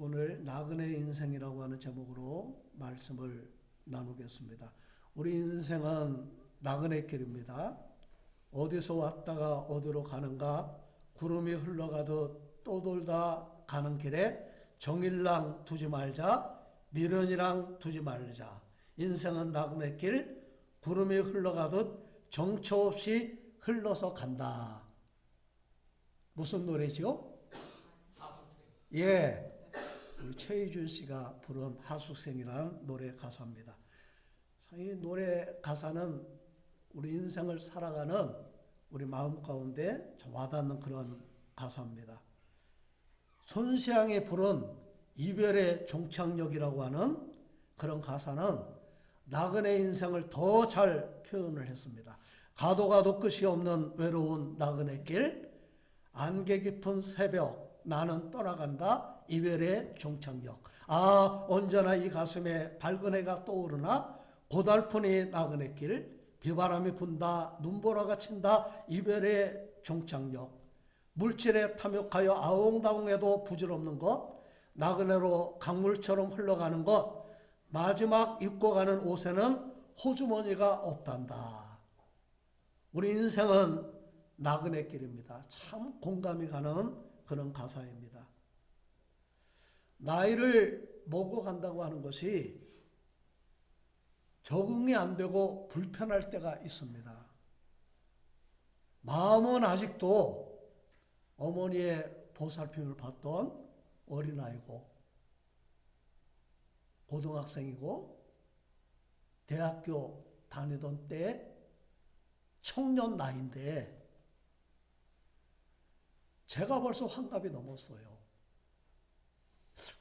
오늘 나그네 인생이라고 하는 제목으로 말씀을 나누겠습니다. 우리 인생은 나그네 길입니다. 어디서 왔다가 어디로 가는가, 구름이 흘러가듯 떠돌다 가는 길에 정일랑 두지 말자, 미련이랑 두지 말자. 인생은 나그네 길, 구름이 흘러가듯 정처 없이 흘러서 간다. 무슨 노래죠? 예, 우리 최희준 씨가 부른 하숙생이라는 노래 가사입니다. 이 노래 가사는 우리 인생을 살아가는 우리 마음 가운데 와닿는 그런 가사입니다. 손시향이 부른 이별의 종착역이라고 하는 그런 가사는 나그네 인생을 더 잘 표현을 했습니다. 가도 가도 끝이 없는 외로운 나그네 길, 안개 깊은 새벽, 나는 떠나간다, 이별의 종착역. 아, 언제나 이 가슴에 밝은 해가 떠오르나, 고달픈 이 나그네 길, 비바람이 분다, 눈보라가 친다, 이별의 종착역. 물질에 탐욕하여 아웅다웅해도 부질없는 것, 나그네로 강물처럼 흘러가는 것, 마지막 입고 가는 옷에는 호주머니가 없단다. 우리 인생은 나그네 길입니다. 참 공감이 가는 그런 가사입니다. 나이를 먹어 간다고 하는 것이 적응이 안 되고 불편할 때가 있습니다. 마음은 아직도 어머니의 보살핌을 받던 어린아이고, 고등학생이고, 대학교 다니던 때 청년 나이인데 제가 벌써 환갑이 넘었어요.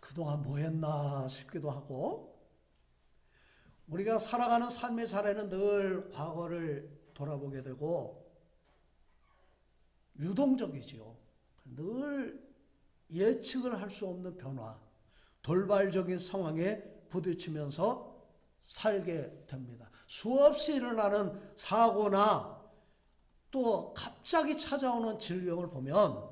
그동안 뭐 했나 싶기도 하고, 우리가 살아가는 삶의 자리는 늘 과거를 돌아보게 되고 유동적이지요. 늘 예측을 할 수 없는 변화, 돌발적인 상황에 부딪히면서 살게 됩니다. 수없이 일어나는 사고나 또 갑자기 찾아오는 질병을 보면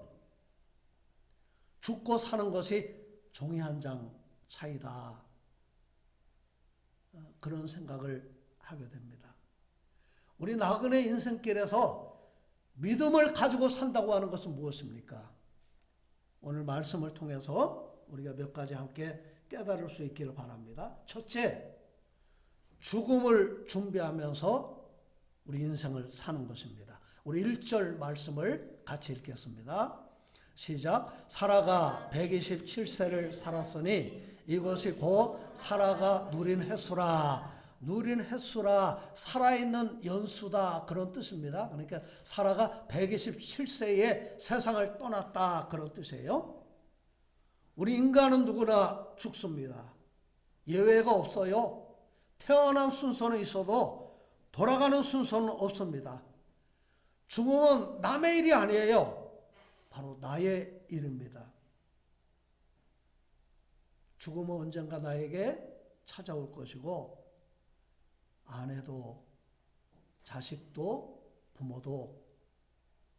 죽고 사는 것이 종이 한 장 차이다. 그런 생각을 하게 됩니다. 우리 나그네 인생길에서 믿음을 가지고 산다고 하는 것은 무엇입니까? 오늘 말씀을 통해서 우리가 몇 가지 함께 깨달을 수 있기를 바랍니다. 첫째, 죽음을 준비하면서 우리 인생을 사는 것입니다. 우리 1절 말씀을 같이 읽겠습니다. 시작. 사라가 127세를 살았으니 이것이 곧 사라가 누린 횟수라. 누린 횟수라, 살아있는 연수다, 그런 뜻입니다. 그러니까 사라가 127세에 세상을 떠났다, 그런 뜻이에요. 우리 인간은 누구나 죽습니다. 예외가 없어요. 태어난 순서는 있어도 돌아가는 순서는 없습니다. 죽음은 남의 일이 아니에요. 바로 나의 일입니다. 죽음은 언젠가 나에게 찾아올 것이고, 아내도 자식도 부모도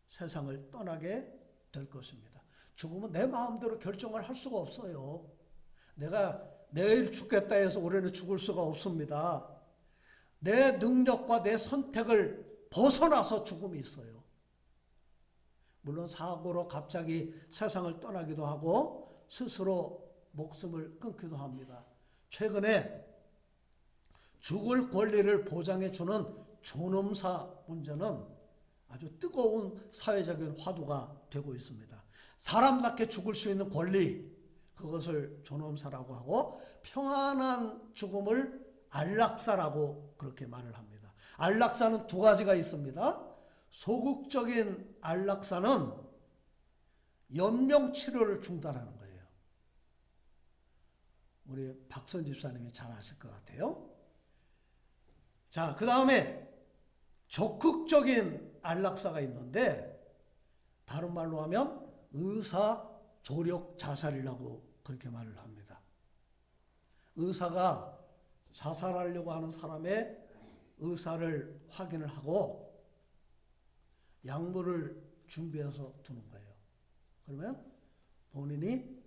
세상을 떠나게 될 것입니다. 죽음은 내 마음대로 결정을 할 수가 없어요. 내가 내일 죽겠다 해서 올해는 죽을 수가 없습니다. 내 능력과 내 선택을 벗어나서 죽음이 있어요. 물론 사고로 갑자기 세상을 떠나기도 하고 스스로 목숨을 끊기도 합니다. 최근에 죽을 권리를 보장해주는 존엄사 문제는 아주 뜨거운 사회적인 화두가 되고 있습니다. 사람답게 죽을 수 있는 권리, 그것을 존엄사라고 하고, 평안한 죽음을 안락사라고 그렇게 말을 합니다. 안락사는 두 가지가 있습니다. 소극적인 안락사는 연명치료를 중단하는 거예요. 우리 박선 집사님이 잘 아실 것 같아요. 자, 그 다음에 적극적인 안락사가 있는데, 다른 말로 하면 의사 조력 자살이라고 그렇게 말을 합니다. 의사가 자살하려고 하는 사람의 의사를 확인을 하고 약물을 준비해서 두는 거예요. 그러면 본인이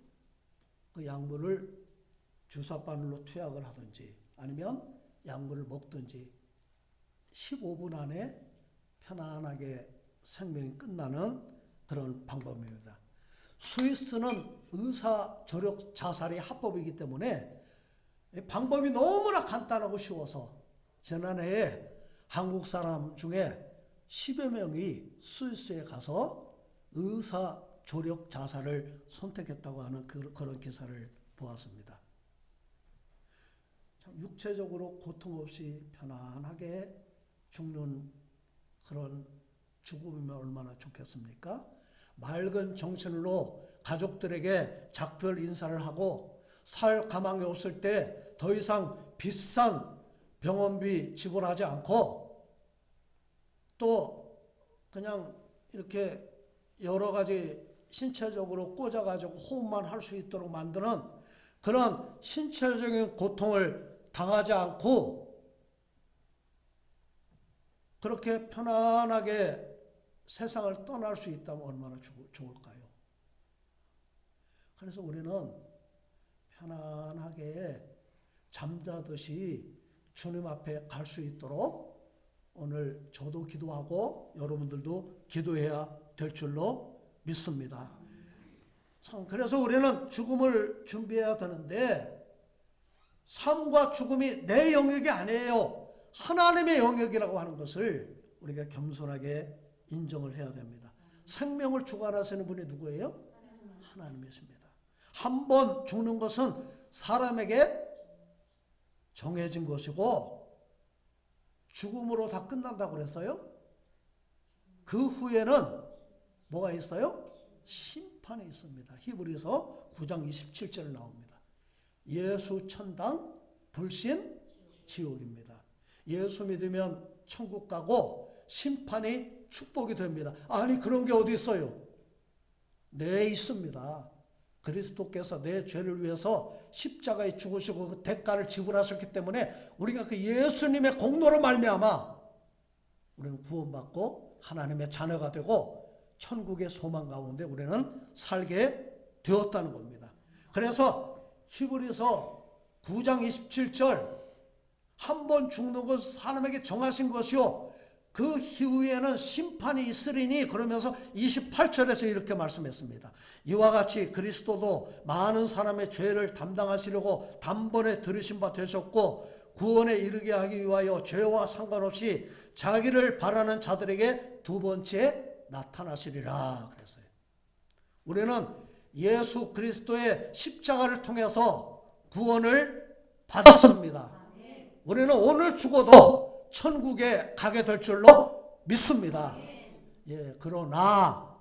그 약물을 주사바늘로 투약을 하든지 아니면 약물을 먹든지 15분 안에 편안하게 생명이 끝나는 그런 방법입니다. 스위스는 의사 조력 자살이 합법이기 때문에 방법이 너무나 간단하고 쉬워서 지난해에 한국 사람 중에 10여 명이 스위스에 가서 의사 조력 자살을 선택했다고 하는 그런 기사를 보았습니다. 참 육체적으로 고통 없이 편안하게 죽는 그런 죽음이면 얼마나 좋겠습니까? 맑은 정신으로 가족들에게 작별 인사를 하고 살 가망이 없을 때 더 이상 비싼 병원비 지불하지 않고 또 그냥 이렇게 여러 가지 신체적으로 꽂아가지고 호흡만 할 수 있도록 만드는 그런 신체적인 고통을 당하지 않고 그렇게 편안하게 세상을 떠날 수 있다면 얼마나 좋을까요? 그래서 우리는 편안하게 잠자듯이 주님 앞에 갈 수 있도록 오늘 저도 기도하고 여러분들도 기도해야 될 줄로 믿습니다. 참 그래서 우리는 죽음을 준비해야 되는데 삶과 죽음이 내 영역이 아니에요. 하나님의 영역이라고 하는 것을 우리가 겸손하게 인정을 해야 됩니다. 생명을 주관하시는 분이 누구예요? 하나님이십니다. 한 번 죽는 것은 사람에게 정해진 것이고 죽음으로 다 끝난다고 그랬어요. 그 후에는 뭐가 있어요? 심판이 있습니다. 히브리서 9장 27절 나옵니다. 예수 천당, 불신 지옥입니다. 예수 믿으면 천국 가고 심판이 축복이 됩니다. 아니 그런 게 어디 있어요? 네, 있습니다. 그리스도께서 내 죄를 위해서 십자가에 죽으시고 그 대가를 지불하셨기 때문에 우리가 그 예수님의 공로로 말미암아 우리는 구원받고 하나님의 자녀가 되고 천국의 소망 가운데 우리는 살게 되었다는 겁니다. 그래서 히브리서 9장 27절 한 번 죽는 것은 사람에게 정하신 것이요 그 이후에는 심판이 있으리니 그러면서 28절에서 이렇게 말씀했습니다. 이와 같이 그리스도도 많은 사람의 죄를 담당하시려고 단번에 들으신 바 되셨고 구원에 이르게 하기 위하여 죄와 상관없이 자기를 바라는 자들에게 두 번째 나타나시리라 그랬어요. 우리는 예수 그리스도의 십자가를 통해서 구원을 받았습니다. 우리는 오늘 죽어도 천국에 가게 될 줄로 믿습니다. 예, 그러나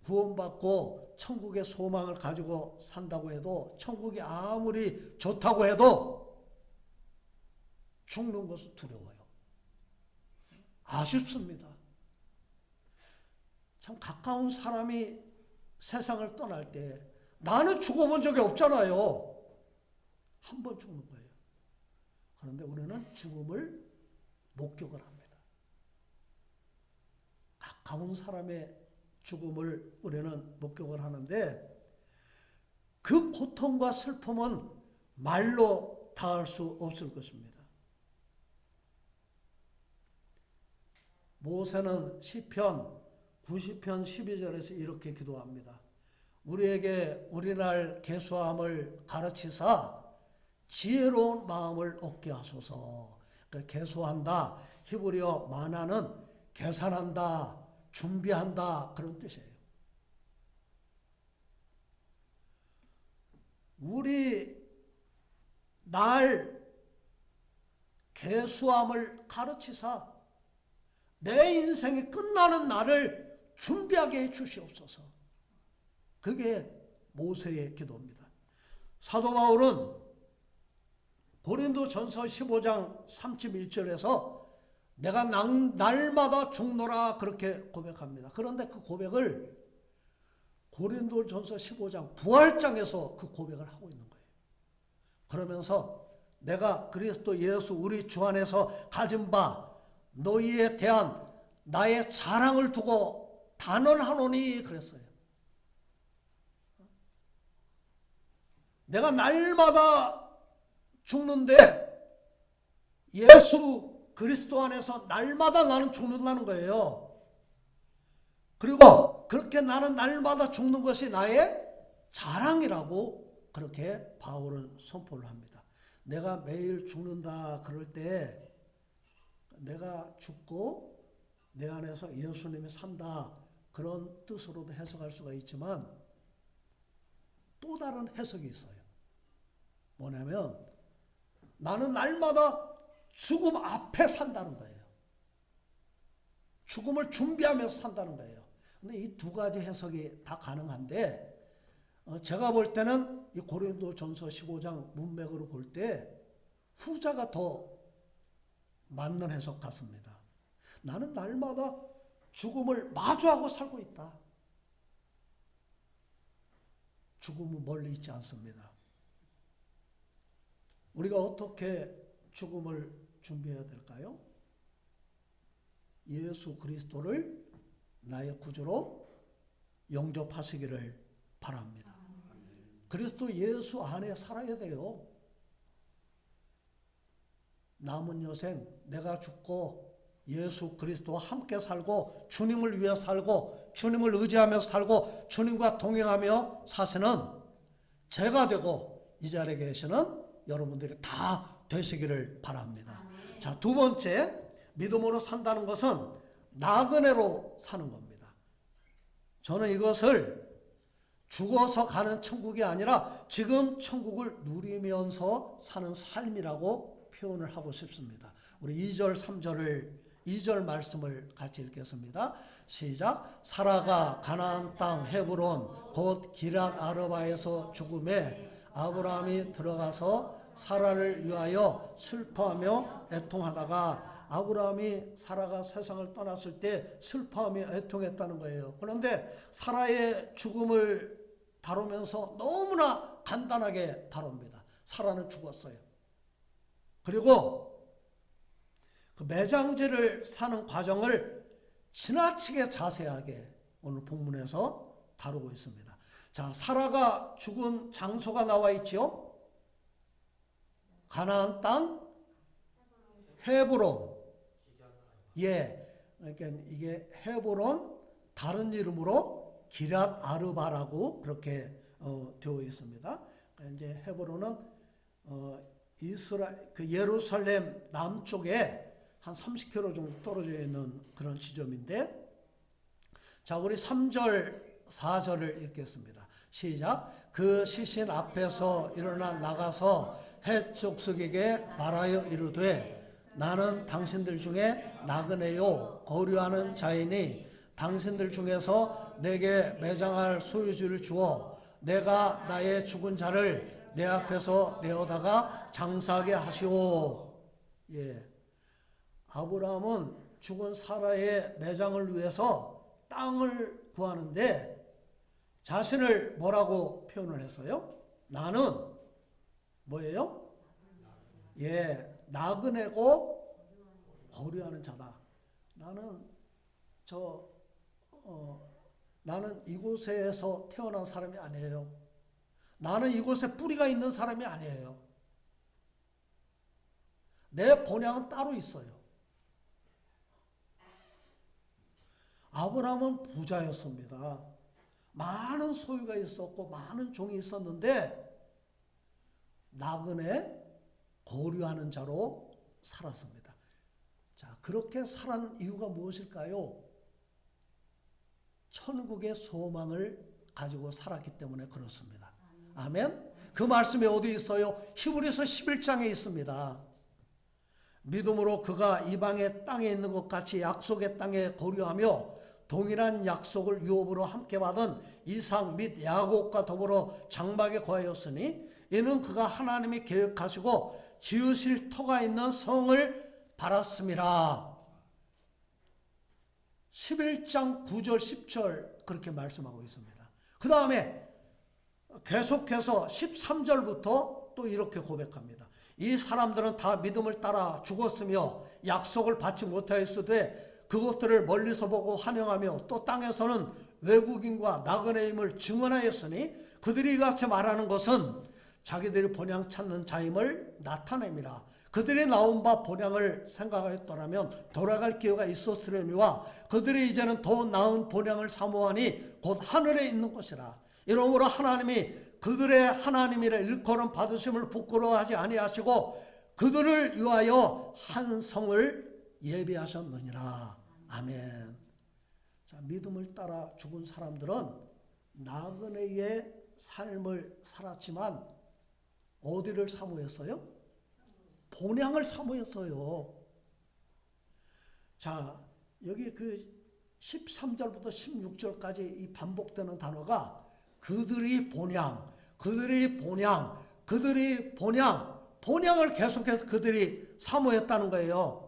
구원받고 천국의 소망을 가지고 산다고 해도 천국이 아무리 좋다고 해도 죽는 것은 두려워요. 아쉽습니다. 참 가까운 사람이 세상을 떠날 때 나는 죽어본 적이 없잖아요. 한 번 죽는 거예요. 그런데 우리는 죽음을 목격을 합니다. 가까운 사람의 죽음을 우리는 목격을 하는데 그 고통과 슬픔은 말로 다할 수 없을 것입니다. 모세는 시편 90편 12절에서 이렇게 기도합니다. 우리에게 우리날 계수함을 가르치사 지혜로운 마음을 얻게 하소서. 계수한다, 히브리어 마나는 계산한다, 준비한다 그런 뜻이에요. 우리 날 계수함을 가르치사 내 인생이 끝나는 날을 준비하게 해 주시옵소서. 그게 모세의 기도입니다. 사도 바울은 고린도전서 15장 31절에서 내가 날마다 죽노라 그렇게 고백합니다. 그런데 그 고백을 고린도전서 15장 부활장에서 그 고백을 하고 있는 거예요. 그러면서 내가 그리스도 예수 우리 주 안에서 가진 바 너희에 대한 나의 자랑을 두고 단언하노니 그랬어요. 내가 날마다 죽는데 예수 그리스도 안에서 날마다 나는 죽는다는 거예요. 그리고 그렇게 나는 날마다 죽는 것이 나의 자랑이라고 그렇게 바울은 선포를 합니다. 내가 매일 죽는다 그럴 때 내가 죽고 내 안에서 예수님이 산다 그런 뜻으로도 해석할 수가 있지만 또 다른 해석이 있어요. 뭐냐면 나는 날마다 죽음 앞에 산다는 거예요. 죽음을 준비하면서 산다는 거예요. 근데 이 두 가지 해석이 다 가능한데 제가 볼 때는 이 고린도전서 15장 문맥으로 볼 때 후자가 더 맞는 해석 같습니다. 나는 날마다 죽음을 마주하고 살고 있다. 죽음은 멀리 있지 않습니다. 우리가 어떻게 죽음을 준비해야 될까요? 예수 그리스도를 나의 구주로 영접하시기를 바랍니다. 그리스도 예수 안에 살아야 돼요. 남은 여생 내가 죽고 예수 그리스도와 함께 살고 주님을 위해 살고 주님을 의지하며 살고 주님과 동행하며 사시는 제가 되고 이 자리에 계시는 여러분들이 다 되시기를 바랍니다. 자, 두 번째, 믿음으로 산다는 것은 나그네로 사는 겁니다. 저는 이것을 죽어서 가는 천국이 아니라 지금 천국을 누리면서 사는 삶이라고 표현을 하고 싶습니다. 우리 2절 3절을 2절 말씀을 같이 읽겠습니다. 시작. 사라가 가나안 땅 헤브론 곧 기럇 아르바에서 죽음에 아브라함이 들어가서 사라를 위하여 슬퍼하며 애통하다가 아브라함이 사라가 세상을 떠났을 때 슬퍼하며 애통했다는 거예요. 그런데 사라의 죽음을 다루면서 너무나 간단하게 다룹니다. 사라는 죽었어요. 그리고 그 매장지를 사는 과정을 지나치게 자세하게 오늘 본문에서 다루고 있습니다. 자, 사라가 죽은 장소가 나와 있지요. 가나안 땅 헤브론. 예, 그러니까 이게 헤브론 다른 이름으로 기럇 아르바라고 그렇게 되어 있습니다. 그러니까 이제 헤브론은 이스라엘 그 예루살렘 남쪽에 한 30km 정도 떨어져 있는 그런 지점인데, 자, 우리 3절 4절을 읽겠습니다. 시작. 그 시신 앞에서 일어나 나가서 헷 족속에게 말하여 이르되 나는 당신들 중에 나그네요 거류하는 자이니 당신들 중에서 내게 매장할 소유주를 주어 내가 나의 죽은 자를 내 앞에서 내어다가 장사하게 하시오. 예, 아브라함은 죽은 사라의 매장을 위해서 땅을 구하는데 자신을 뭐라고 표현을 했어요? 나는 뭐예요? 예, 나그네고 거류하는 자다. 나는 이곳에서 태어난 사람이 아니에요. 나는 이곳에 뿌리가 있는 사람이 아니에요. 내 본향은 따로 있어요. 아브라함은 부자였습니다. 많은 소유가 있었고 많은 종이 있었는데 나그네 거류하는 자로 살았습니다. 자, 그렇게 살아는 이유가 무엇일까요? 천국의 소망을 가지고 살았기 때문에 그렇습니다. 아멘. 그 말씀이 어디 있어요? 히브리서 11장에 있습니다. 믿음으로 그가 이방의 땅에 있는 것 같이 약속의 땅에 거류하며 동일한 약속을 유업으로 함께 받은 이삭 및 야곱과 더불어 장막에 거하였으니 이는 그가 하나님이 계획하시고 지으실 터가 있는 성을 바랐음이라. 11장 9절 10절 그렇게 말씀하고 있습니다. 그 다음에 계속해서 13절부터 또 이렇게 고백합니다. 이 사람들은 다 믿음을 따라 죽었으며 약속을 받지 못하였으되 그것들을 멀리서 보고 환영하며 또 땅에서는 외국인과 나그네임을 증언하였으니 그들이 같이 말하는 것은 자기들이 본향 찾는 자임을 나타냅니다. 그들이 나온 바 본향을 생각하였더라면 돌아갈 기회가 있었으려니와 그들이 이제는 더 나은 본향을 사모하니 곧 하늘에 있는 것이라. 이러므로 하나님이 그들의 하나님이라 일컬음 받으심을 부끄러워하지 아니하시고 그들을 위하여 한 성을 예비하셨느니라. 아멘. 자, 믿음을 따라 죽은 사람들은 나그네의 삶을 살았지만 어디를 사모했어요? 본향을 사모했어요. 자, 여기 그 13절부터 16절까지 이 반복되는 단어가 그들이 본향, 그들이 본향, 그들이 본향, 본향을 계속해서 그들이 사모했다는 거예요.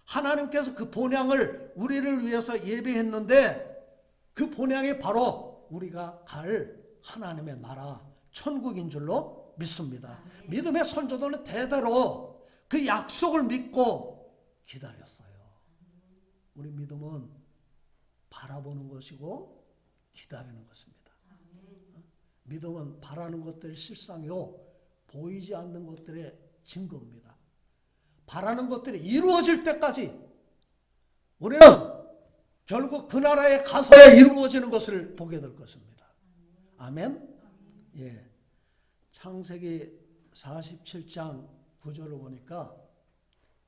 하나님께서 그 본향을 우리를 위해서 예비했는데 그 본향이 바로 우리가 갈 하나님의 나라, 천국인 줄로 믿습니다. 믿음의 선조들은 대대로 그 약속을 믿고 기다렸어요. 우리 믿음은 바라보는 것이고 기다리는 것입니다. 믿음은 바라는 것들이 실상이요 보이지 않는 것들의 증거입니다. 바라는 것들이 이루어질 때까지 우리는 결국 그 나라에 가서야 이루어지는 것을 보게 될 것입니다. 아멘. 예. 창세기 47장 9절을 보니까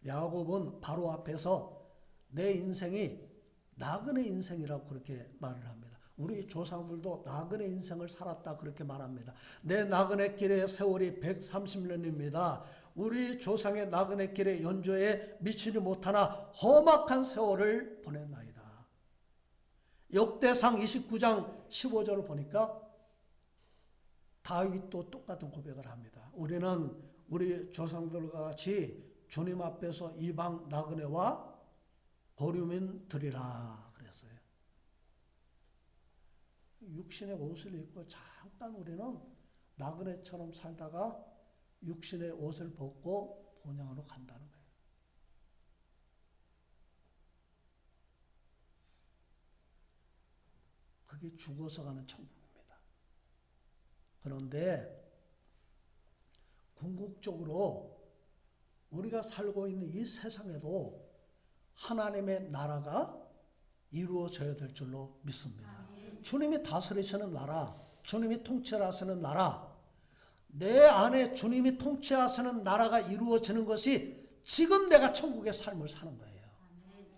야곱은 바로 앞에서 내 인생이 나그네 인생이라고 그렇게 말을 합니다. 우리 조상들도 나그네 인생을 살았다 그렇게 말합니다. 내 나그네 길의 세월이 130년입니다. 우리 조상의 나그네 길의 연조에 미치지 못하나 험악한 세월을 보냈나이다. 역대상 29장 15절을 보니까 다윗도 똑같은 고백을 합니다. 우리는 우리 조상들과 같이 주님 앞에서 이방 나그네와 거류민들이라 그랬어요. 육신의 옷을 입고 잠깐 우리는 나그네처럼 살다가 육신의 옷을 벗고 본향으로 간다는 거예요. 그게 죽어서 가는 천국입니다. 그런데 궁극적으로 우리가 살고 있는 이 세상에도 하나님의 나라가 이루어져야 될 줄로 믿습니다. 주님이 다스리시는 나라, 주님이 통치하시는 나라, 내 안에 주님이 통치하시는 나라가 이루어지는 것이 지금 내가 천국의 삶을 사는 거예요.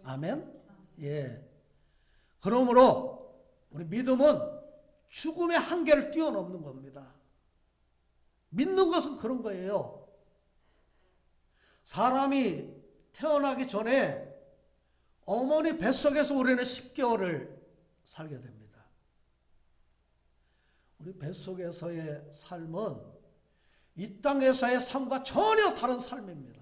아멘? 예. 그러므로 우리 믿음은 죽음의 한계를 뛰어넘는 겁니다. 믿는 것은 그런 거예요. 사람이 태어나기 전에 어머니 뱃속에서 우리는 10개월을 살게 됩니다. 우리 뱃속에서의 삶은 이 땅에서의 삶과 전혀 다른 삶입니다.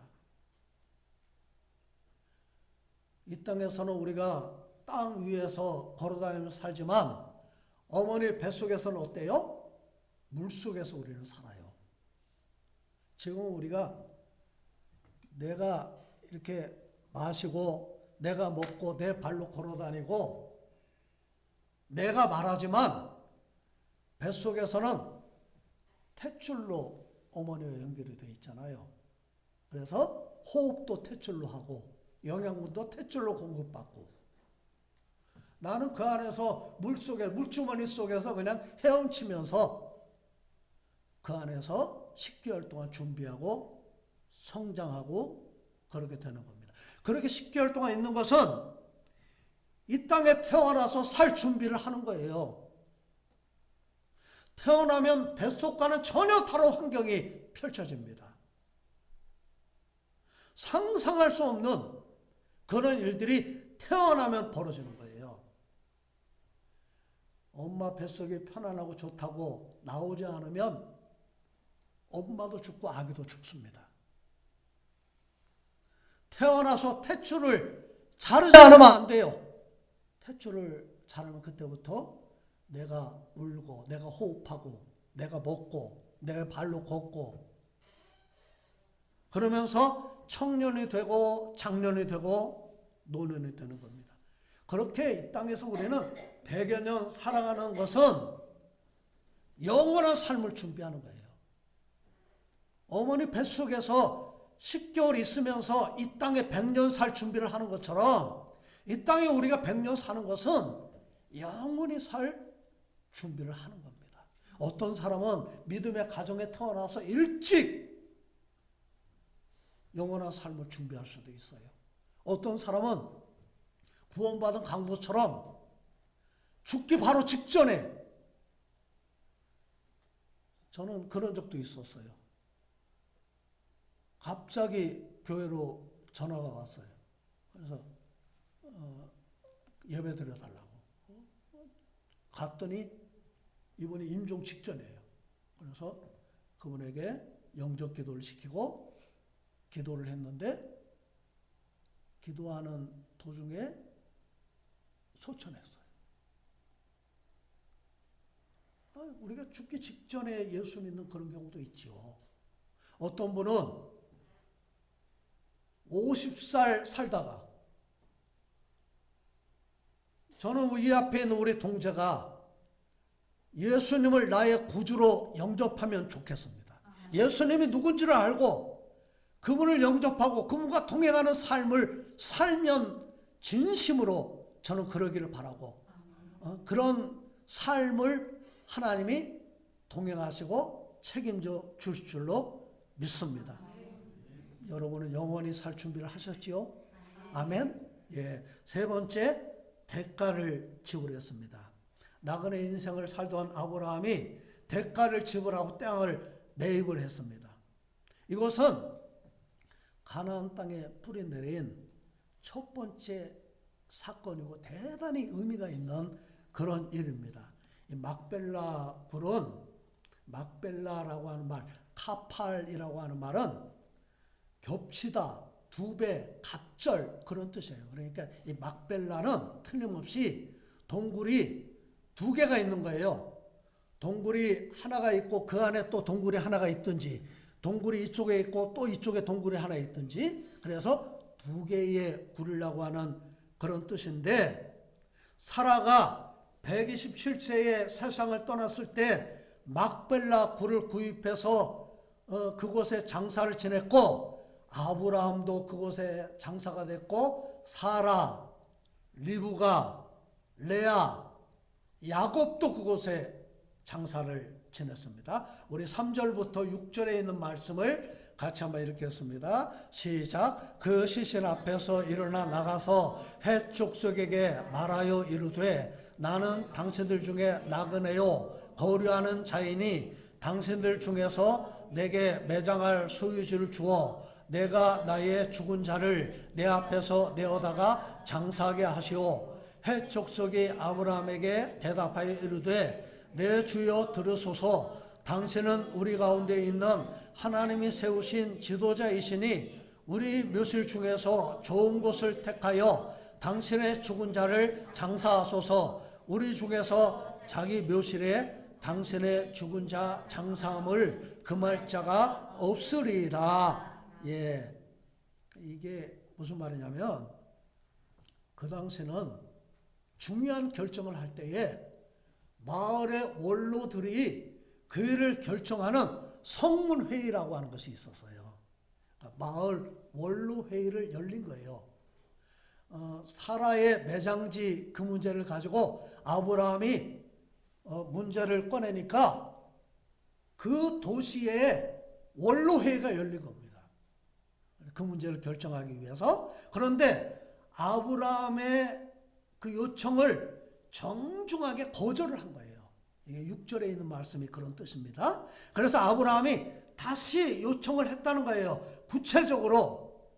이 땅에서는 우리가 땅 위에서 걸어다니면서 살지만 어머니 뱃속에서는 어때요? 물속에서 우리는 살아요. 지금 우리가 내가 이렇게 마시고 내가 먹고 내 발로 걸어다니고 내가 말하지만 뱃속에서는 탯줄로 어머니와 연결이 되어 있잖아요. 그래서 호흡도 탯줄로 하고 영양분도 탯줄로 공급받고 나는 그 안에서 물속에 물주머니 속에서 그냥 헤엄치면서 그 안에서 10개월 동안 준비하고 성장하고 그렇게 되는 겁니다. 그렇게 10개월 동안 있는 것은 이 땅에 태어나서 살 준비를 하는 거예요. 태어나면 뱃속과는 전혀 다른 환경이 펼쳐집니다. 상상할 수 없는 그런 일들이 태어나면 벌어지는 거예요. 엄마 뱃속이 편안하고 좋다고 나오지 않으면 엄마도 죽고 아기도 죽습니다. 태어나서 탯줄을 자르지 않으면 안 돼요. 탯줄을 자르면 그때부터 내가 울고 내가 호흡하고 내가 먹고 내 발로 걷고 그러면서 청년이 되고 장년이 되고 노년이 되는 겁니다. 그렇게 이 땅에서 우리는 100여 년 살아가는 것은 영원한 삶을 준비하는 거예요. 어머니 뱃속에서 10개월 있으면서 이 땅에 100년 살 준비를 하는 것처럼 이 땅에 우리가 100년 사는 것은 영원히 살 준비를 하는 겁니다. 어떤 사람은 믿음의 가정에 태어나서 일찍 영원한 삶을 준비할 수도 있어요. 어떤 사람은 구원받은 강도처럼 죽기 바로 직전에, 저는 그런 적도 있었어요. 갑자기 교회로 전화가 왔어요. 그래서 예배 드려달라고. 갔더니 이분이 임종 직전이에요. 그래서 그분에게 영접 기도를 시키고 기도를 했는데, 기도하는 도중에 소천했어요. 우리가 죽기 직전에 예수 믿는 그런 경우도 있죠. 어떤 분은 50살 살다가, 저는 이 앞에 있는 우리 동자가 예수님을 나의 구주로 영접하면 좋겠습니다. 예수님이 누군지를 알고 그분을 영접하고 그분과 동행하는 삶을 살면 진심으로 저는 그러기를 바라고, 그런 삶을 하나님이 동행하시고 책임져 주실 줄로 믿습니다. 여러분은 영원히 살 준비를 하셨지요? 아멘. 예. 세 번째, 대가를 지불했습니다. 나그네 인생을 살던 아브라함이 대가를 지불하고 땅을 매입을 했습니다. 이것은 가나안 땅에 뿌리 내린 첫 번째 사건이고 대단히 의미가 있는 그런 일입니다. 이 막벨라 굴은, 막벨라라고 하는 말, 카팔이라고 하는 말은 겹치다, 두 배, 갑절, 그런 뜻이에요. 그러니까 이 막벨라는 틀림없이 동굴이 두 개가 있는 거예요. 동굴이 하나가 있고 그 안에 또 동굴이 하나가 있든지, 동굴이 이쪽에 있고 또 이쪽에 동굴이 하나 있든지, 그래서 두 개의 굴이라고 하는 그런 뜻인데, 사라가 127세에 세상을 떠났을 때 막벨라 굴을 구입해서 그곳에 장사를 지냈고, 아브라함도 그곳에 장사가 됐고, 사라, 리브가, 레아, 야곱도 그곳에 장사를 지냈습니다. 우리 3절부터 6절에 있는 말씀을 같이 한번 읽겠습니다. 시작. 그 시신 앞에서 일어나 나가서 헷 족속에게 말하여 이르되, 나는 당신들 중에 나그네요 거류하는 자이니 당신들 중에서 내게 매장할 소유지를 주어 내가 나의 죽은 자를 내 앞에서 내어다가 장사하게 하시오. 헷 족속이 아브라함에게 대답하여 이르되, 내 주여 들으소서. 당신은 우리 가운데 있는 하나님이 세우신 지도자이시니 우리 묘실 중에서 좋은 곳을 택하여 당신의 죽은 자를 장사하소서. 우리 중에서 자기 묘실에 당신의 죽은 자 장사함을 금할 자가 없으리이다. 예, 이게 무슨 말이냐면, 그 당시는 중요한 결정을 할 때에 마을의 원로들이 그 일을 결정하는 성문회의라고 하는 것이 있었어요. 그러니까 마을 원로회의를 열린 거예요. 사라의 매장지 그 문제를 가지고 아브라함이 문제를 꺼내니까 그 도시에 원로회의가 열린 겁니다. 그 문제를 결정하기 위해서. 그런데 아브라함의 그 요청을 정중하게 거절을 한 거예요. 이게 6절에 있는 말씀이 그런 뜻입니다. 그래서 아브라함이 다시 요청을 했다는 거예요. 구체적으로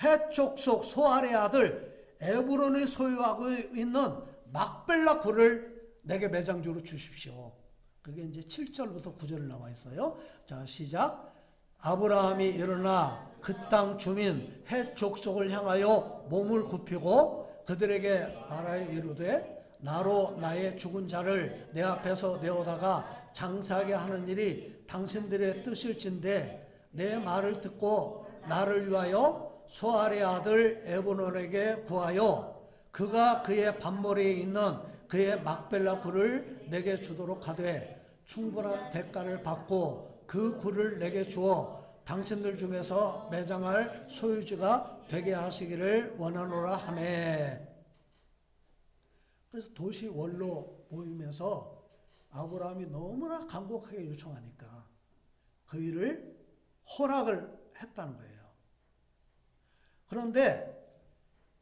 헷 족속 소알의 아들 에브론이 소유하고 있는 막벨라 굴을 내게 매장주로 주십시오. 그게 이제 7절부터 9절 나와 있어요. 자, 시작. 아브라함이 일어나 그 땅 주민 헷 족속을 향하여 몸을 굽히고 그들에게 말하여 이르되, 나로 나의 죽은 자를 내 앞에서 내어다가 장사하게 하는 일이 당신들의 뜻일진데, 내 말을 듣고 나를 위하여 소알의 아들 에브론에게 구하여 그가 그의 밭머리에 있는 그의 막벨라 굴을 내게 주도록 하되, 충분한 대가를 받고 그 굴을 내게 주어 당신들 중에서 매장할 소유주가 되게 하시기를 원하노라 하매. 그래서 도시 원로 모임에서 아브라함이 너무나 간곡하게 요청하니까 그 일을 허락을 했다는 거예요. 그런데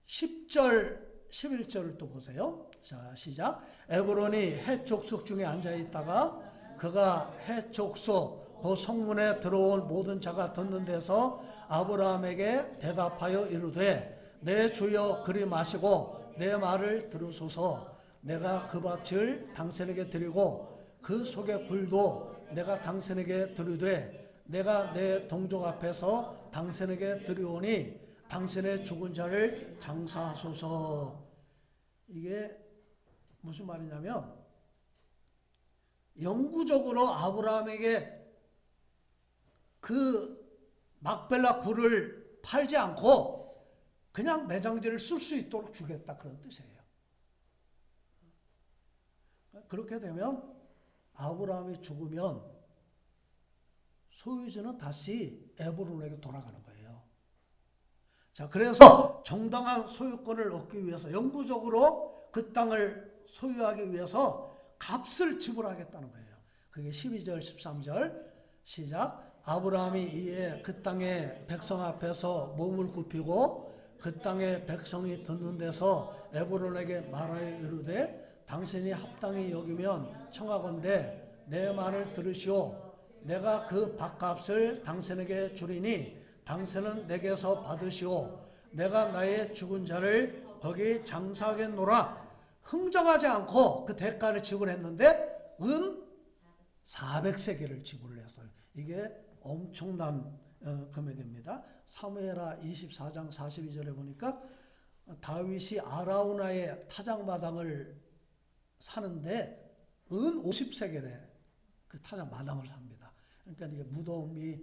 10절 11절을 또 보세요. 자, 시작. 에브론이 헷 족속 중에 앉아 있다가 그가 헷 족속 그 성문에 들어온 모든 자가 듣는 데서 아브라함에게 대답하여 이르되 내 주여 그리 마시고 내 말을 들으소서. 내가 그 밭을 당신에게 드리고 그 속의 굴도 내가 당신에게 드리되 내가 내 동족 앞에서 당신에게 드리오니 당신의 죽은 자를 장사하소서. 이게 무슨 말이냐면 영구적으로 아브라함에게 그 막벨라 굴을 팔지 않고 그냥 매장지를 쓸 수 있도록 주겠다, 그런 뜻이에요. 그렇게 되면 아브라함이 죽으면 소유주는 다시 에브론에게 돌아가는 거예요. 자, 그래서 정당한 소유권을 얻기 위해서 영구적으로 그 땅을 소유하기 위해서 값을 지불하겠다는 거예요. 그게 12절 13절 시작. 아브라함이 이에 그 땅의 백성 앞에서 몸을 굽히고 그 땅의 백성이 듣는 데서 에브론에게 말하여 이르되 당신이 합당히 여기면 청하건대 내 말을 들으시오. 내가 그 밭값을 당신에게 주리니 당신은 내게서 받으시오. 내가 나의 죽은 자를 거기 장사하겠노라. 흥정하지 않고 그 대가를 지불했는데 은 400세겔을 지불을 했어요. 이게 엄청난 금액입니다. 사무엘하 24장 42절에 보니까 다윗이 아라우나의 타작마당을 사는데 은 50세겔에 그 타작마당을 삽니다. 그러니까 이게 무덤이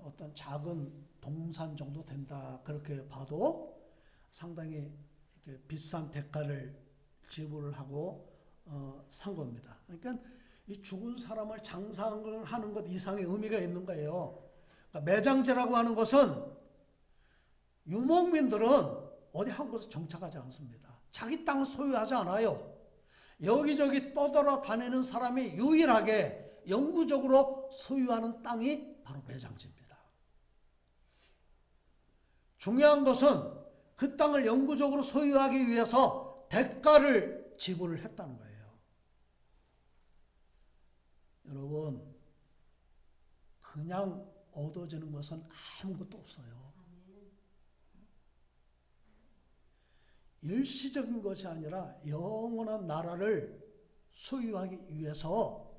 어떤 작은 동산 정도 된다, 그렇게 봐도 상당히 이렇게 비싼 대가를 지불을 하고 산 겁니다. 그러니까 이 죽은 사람을 장사하는 것 이상의 의미가 있는 거예요. 그러니까 매장제라고 하는 것은 유목민들은 어디 한 곳에 정착하지 않습니다. 자기 땅을 소유하지 않아요. 여기저기 떠돌아 다니는 사람이 유일하게 영구적으로 소유하는 땅이 바로 매장지입니다. 중요한 것은 그 땅을 영구적으로 소유하기 위해서 대가를 지불을 했다는 거예요. 여러분, 그냥 얻어지는 것은 아무것도 없어요. 일시적인 것이 아니라 영원한 나라를 소유하기 위해서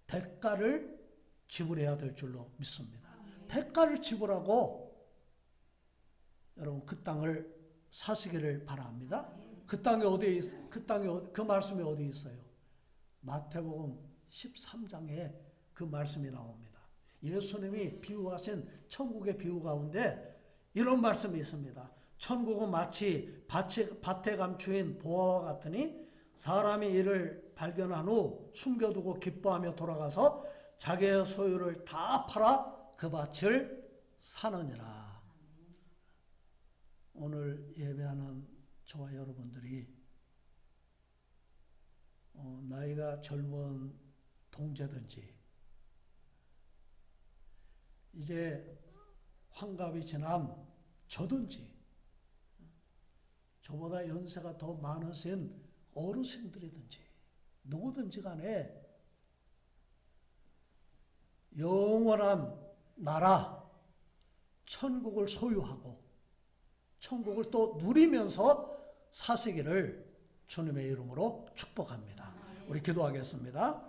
대가를 지불해야 될 줄로 믿습니다. 대가를 지불하고 여러분 그 땅을 사시기를 바랍니다. 그 땅이 그 말씀이 어디 있어요? 마태복음 13장에 그 말씀이 나옵니다. 예수님이 비유하신 천국의 비유 가운데 이런 말씀이 있습니다. 천국은 마치 밭에 감추인 보화와 같으니 사람이 이를 발견한 후 숨겨두고 기뻐하며 돌아가서 자기의 소유를 다 팔아 그 밭을 사느니라. 오늘 예배하는 저와 여러분들이 나이가 젊은 동제든지 이제 환갑이 지난 저든지 저보다 연세가 더 많으신 어르신들이든지 누구든지 간에 영원한 나라 천국을 소유하고 천국을 또 누리면서 사시기를 주님의 이름으로 축복합니다. 우리 기도하겠습니다.